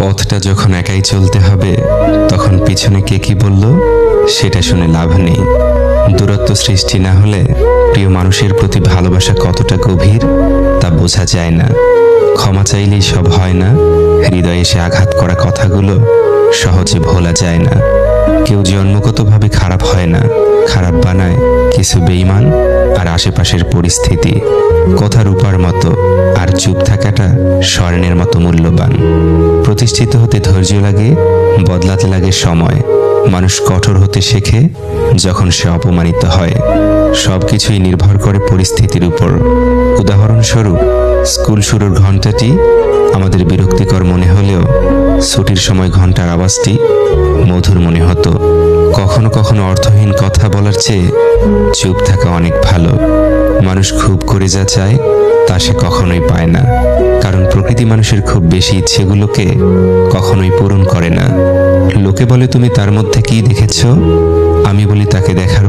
পথটা যখন একাই চলতে হবে, তখন পিছনে কে কি বলল সেটা শুনে লাভ নেই। দূরত্ব সৃষ্টি না হলে প্রিয় মানুষের প্রতি ভালোবাসা কতটা গভীর তা বোঝা যায় না। ক্ষমা চাইলেই সব হয় না, হৃদয়ে এসে আঘাত করা কথাগুলো সহজে ভোলা যায় না। কেউ জন্মগতভাবে খারাপ হয় না, খারাপ বানায় কিছু বেঈমান আর আশেপাশের পরিস্থিতি। কথা রূপার মতো, আর চুপ থাকাটা স্বর্ণের মতো মূল্যবান। প্রতিষ্ঠিত হতে ধৈর্য লাগে, বদলাতে লাগে সময়। মানুষ কঠোর হতে শেখে যখন সে অপমানিত হয়। সব কিছুই নির্ভর করে পরিস্থিতির উপর। উদাহরণস্বরূপ, স্কুল শুরুর ঘণ্টাটি আমাদের বিরক্তিকর মনে হলেও ছুটির সময় ঘণ্টার আওয়াজটি মধুর মনে হতো। কখনো কখনো অর্থহীন কথা বলার চেয়ে চুপ থাকা অনেক ভালো। মানুষ খুব করে যা চায় তা সে কখনোই পায় না, কারণ প্রকৃতি মানুষের খুব বেশি ইচ্ছেগুলোকে কখনোই পূরণ করে না। লোকে বলে তুমি তার মধ্যে কি দেখেছ? আমি বলি তাকে দেখা